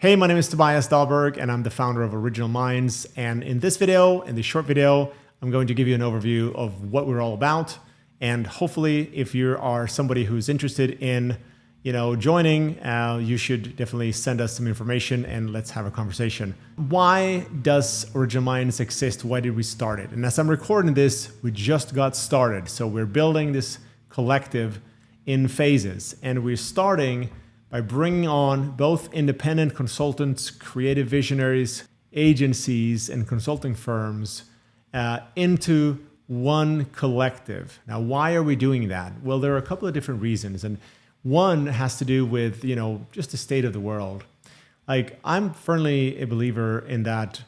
Hey, my name is Tobias Dahlberg and I'm the founder of Original Minds. And in this video, in this short video, I'm going to give you an overview of what we're all about. And hopefully, if you are somebody who's interested in, joining, you should definitely send us some information and let's have a conversation. Why does Original Minds exist? Why did we start it? And as I'm recording this, we just got started. So we're building this collective in phases, and we're starting by bringing on both independent consultants, creative visionaries, agencies, and consulting firms into one collective. Now, why are we doing that? Well, there are a couple of different reasons. And one has to do with, just the state of the world. Like, I'm firmly a believer in that,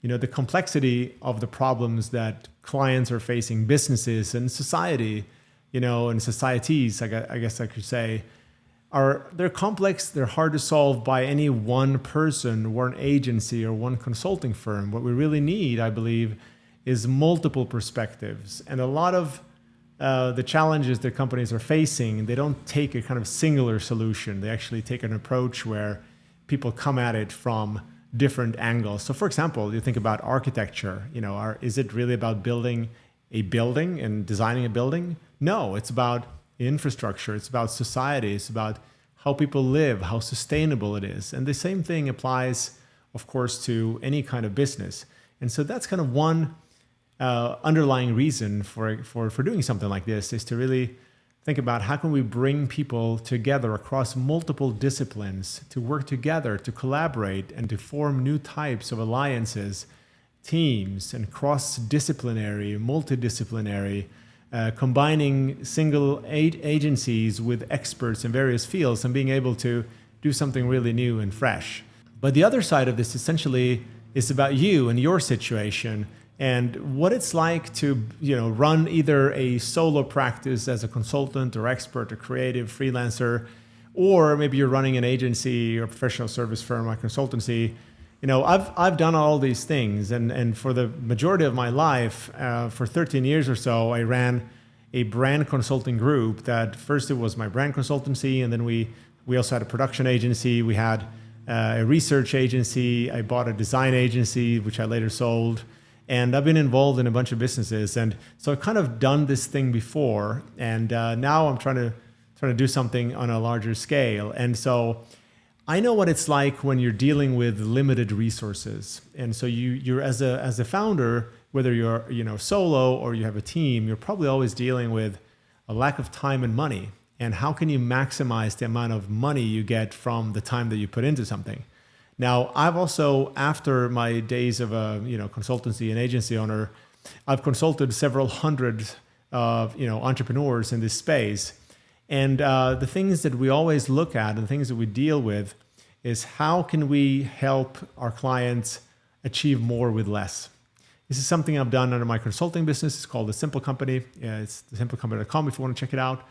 the complexity of the problems that clients are facing, businesses and society, and societies, I guess I could say, they're complex, they're hard to solve by any one person, one agency, or one consulting firm. What we really need, I believe, is multiple perspectives. And a lot of the challenges that companies are facing, they don't take a kind of singular solution. They actually take an approach where people come at it from different angles. So for example, you think about architecture, is it really about building a building and designing a building? No, it's about infrastructure, it's about society, it's about how people live, how sustainable it is. And the same thing applies, of course, to any kind of business. And so that's kind of one underlying reason for doing something like this, is to really think about how can we bring people together across multiple disciplines to work together, to collaborate, and to form new types of alliances, teams, and cross-disciplinary, multidisciplinary, combining single agencies with experts in various fields and being able to do something really new and fresh. But the other side of this essentially is about you and your situation and what it's like to run either a solo practice as a consultant or expert or creative freelancer, or maybe you're running an agency or professional service firm or consultancy. I've done all these things, and for the majority of my life, for 13 years or so, I ran a brand consulting group. That first it was my brand consultancy, and then we also had a production agency. We had a research agency. I bought a design agency, which I later sold, and I've been involved in a bunch of businesses. And so I've kind of done this thing before, and now I'm trying to do something on a larger scale. And so I know what it's like when you're dealing with limited resources. And so you're as a founder, whether you're solo or you have a team, you're probably always dealing with a lack of time and money. And how can you maximize the amount of money you get from the time that you put into something? Now, I've also, after my days of a consultancy and agency owner, I've consulted several hundred entrepreneurs in this space. And the things that we always look at and the things that we deal with is how can we help our clients achieve more with less? This is something I've done under my consulting business. It's called The Simple Company. It's thesimplecompany.com if you want to check it out.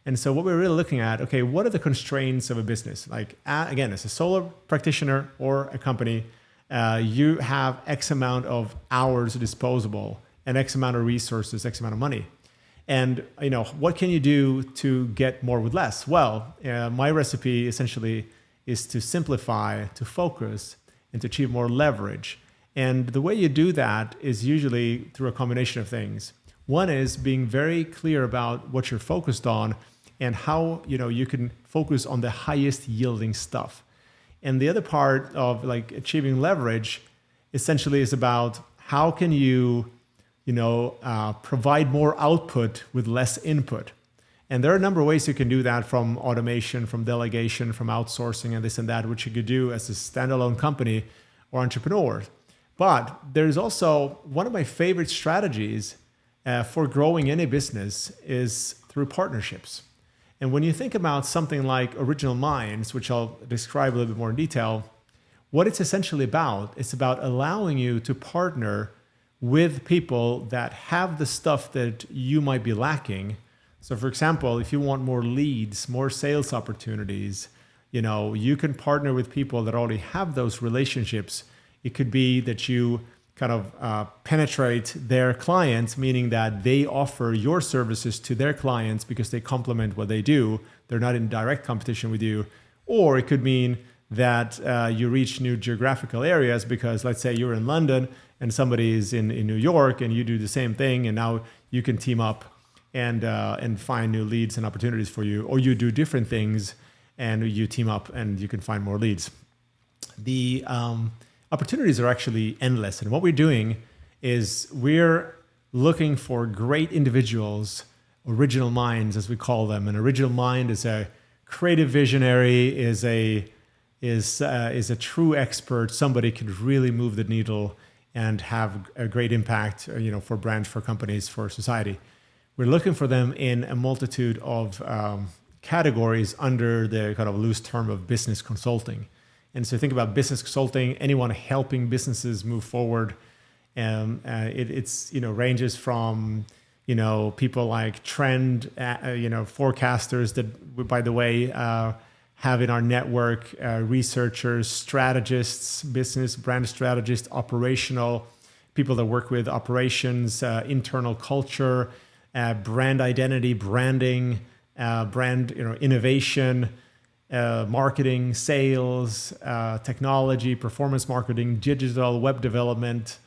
And so what we're really looking at, okay, what are the constraints of a business? Like, again, as a solo practitioner or a company, you have X amount of hours disposable and X amount of resources, X amount of money. And what can you do to get more with less? Well, my recipe essentially is to simplify, to focus, and to achieve more leverage. And the way you do that is usually through a combination of things. One is being very clear about what you're focused on and how you can focus on the highest yielding stuff. And the other part of achieving leverage essentially is about how can you provide more output with less input. And there are a number of ways you can do that, from automation, from delegation, from outsourcing, and this and that, which you could do as a standalone company or entrepreneur. But there's also one of my favorite strategies for growing any business is through partnerships. And when you think about something like Original Minds, which I'll describe a little bit more in detail, what it's essentially about, it's about allowing you to partner with people that have the stuff that you might be lacking. So for example, if you want more leads, more sales opportunities, you can partner with people that already have those relationships. It could be that you kind of penetrate their clients, meaning that they offer your services to their clients because they complement what they do. They're not in direct competition with you. Or it could mean that you reach new geographical areas, because let's say you're in London and somebody is in New York and you do the same thing, and now you can team up and find new leads and opportunities for you, or you do different things and you team up and you can find more leads. The opportunities are actually endless. And what we're doing is we're looking for great individuals, original minds, as we call them. An original mind is a creative visionary, is a true expert. Somebody could really move the needle and have a great impact, for brands, for companies, for society. We're looking for them in a multitude of categories under the kind of loose term of business consulting. And so think about business consulting, anyone helping businesses move forward. It's ranges from people like trend forecasters that we, by the way, have in our network, researchers, strategists, business brand strategists, operational people that work with operations, internal culture, brand identity, branding, brand innovation, marketing, sales, technology, performance marketing, digital, web development,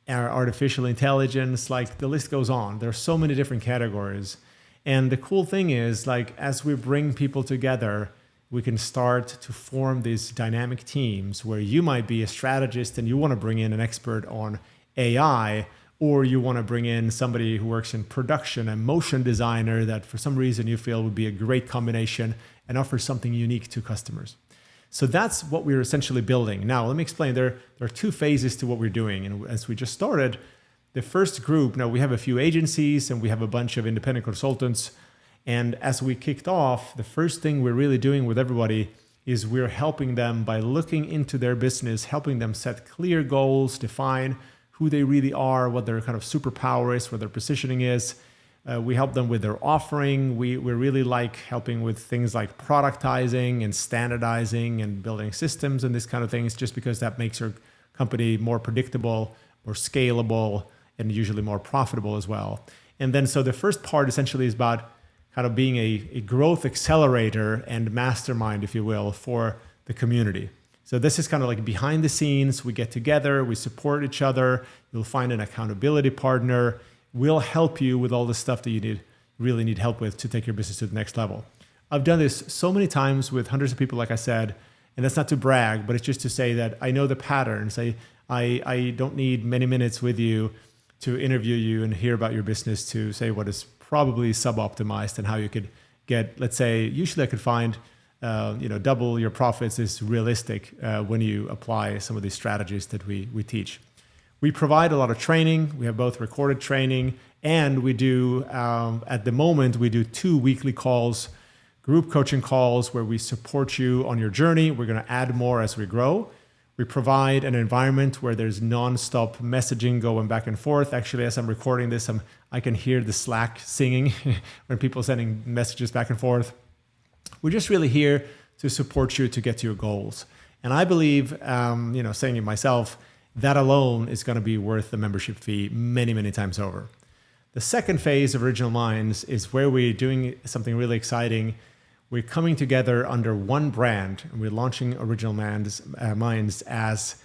artificial intelligence, like the list goes on. There are so many different categories. And the cool thing is, like, as we bring people together, we can start to form these dynamic teams where you might be a strategist and you want to bring in an expert on AI, or you want to bring in somebody who works in production, a motion designer that for some reason you feel would be a great combination and offers something unique to customers. So that's what we're essentially building. Now, let me explain. There are two phases to what we're doing. And as we just started, the first group, now we have a few agencies and we have a bunch of independent consultants. And as we kicked off, the first thing we're really doing with everybody is we're helping them by looking into their business, helping them set clear goals, define who they really are, what their kind of superpower is, what their positioning is. We help them with their offering. We really like helping with things like productizing and standardizing and building systems and this kind of things, just because that makes your company more predictable, more scalable, and usually more profitable as well. And then so the first part essentially is about kind of being a growth accelerator and mastermind, if you will, for the community. So this is kind of like behind the scenes. We get together, we support each other. You'll find an accountability partner. We'll help you with all the stuff that you really need help with to take your business to the next level. I've done this so many times with hundreds of people, like I said, and that's not to brag, but it's just to say that I know the patterns. I don't need many minutes with you to interview you and hear about your business to say what is probably sub-optimized and how you could get, let's say, usually I could find, double your profits is realistic when you apply some of these strategies that we teach. We provide a lot of training. We have both recorded training and we do, at the moment, we do 2 weekly calls, group coaching calls where we support you on your journey. We're going to add more as we grow. We provide an environment where there's nonstop messaging going back and forth. Actually, as I'm recording this, I can hear the Slack singing when people are sending messages back and forth. We're just really here to support you to get to your goals. And I believe, saying it myself, that alone is going to be worth the membership fee many, many times over. The second phase of Original Minds is where we're doing something really exciting. We're coming together under one brand, and we're launching Original Minds as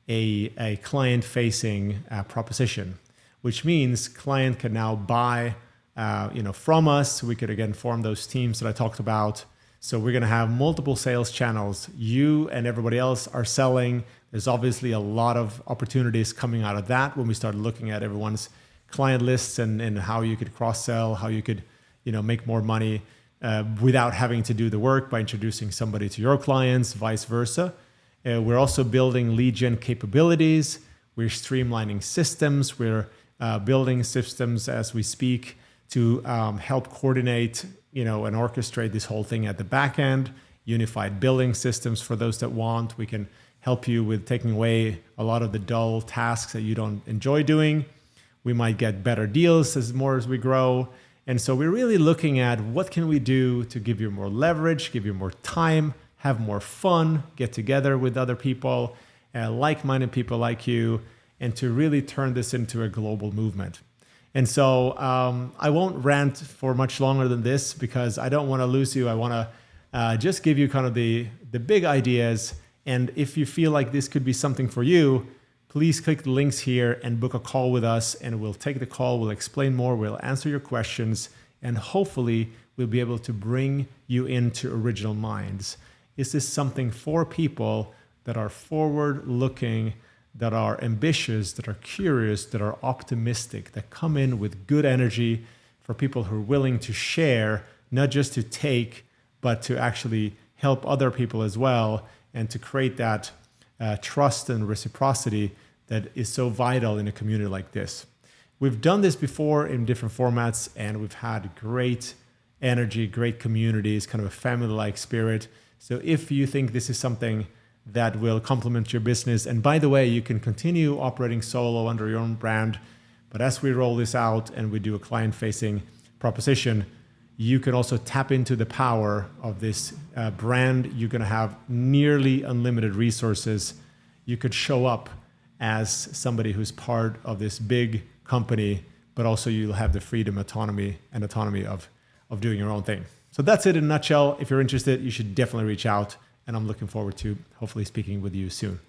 a client-facing proposition, which means client can now buy from us. We could, again, form those teams that I talked about. So we're going to have multiple sales channels. You and everybody else are selling. There's obviously a lot of opportunities coming out of that when we start looking at everyone's client lists and how you could cross-sell, how you could make more money without having to do the work by introducing somebody to your clients, vice versa. We're also building lead gen capabilities. We're streamlining systems. We're building systems as we speak to help coordinate and orchestrate this whole thing at the back end, unified billing systems for those that want. We can help you with taking away a lot of the dull tasks that you don't enjoy doing. We might get better deals as we grow. And so we're really looking at what can we do to give you more leverage, give you more time, have more fun, get together with other people, like-minded people like you, and to really turn this into a global movement. And so I won't rant for much longer than this because I don't want to lose you. I want to just give you kind of the big ideas And if you feel like this could be something for you, please click the links here and book a call with us, and we'll take the call, we'll explain more, we'll answer your questions, and hopefully we'll be able to bring you into Original Minds. Is this something for people that are forward-looking, that are ambitious, that are curious, that are optimistic, that come in with good energy, for people who are willing to share, not just to take, but to actually help other people as well, and to create that trust and reciprocity that is so vital in a community like this. We've done this before in different formats, and we've had great energy, great communities, kind of a family-like spirit. So if you think this is something that will complement your business, and by the way, you can continue operating solo under your own brand, but as we roll this out and we do a client-facing proposition, you can also tap into the power of this brand. You're going to have nearly unlimited resources. You could show up as somebody who's part of this big company, but also you'll have the freedom, autonomy of doing your own thing. So that's it in a nutshell. If you're interested, you should definitely reach out, and I'm looking forward to hopefully speaking with you soon.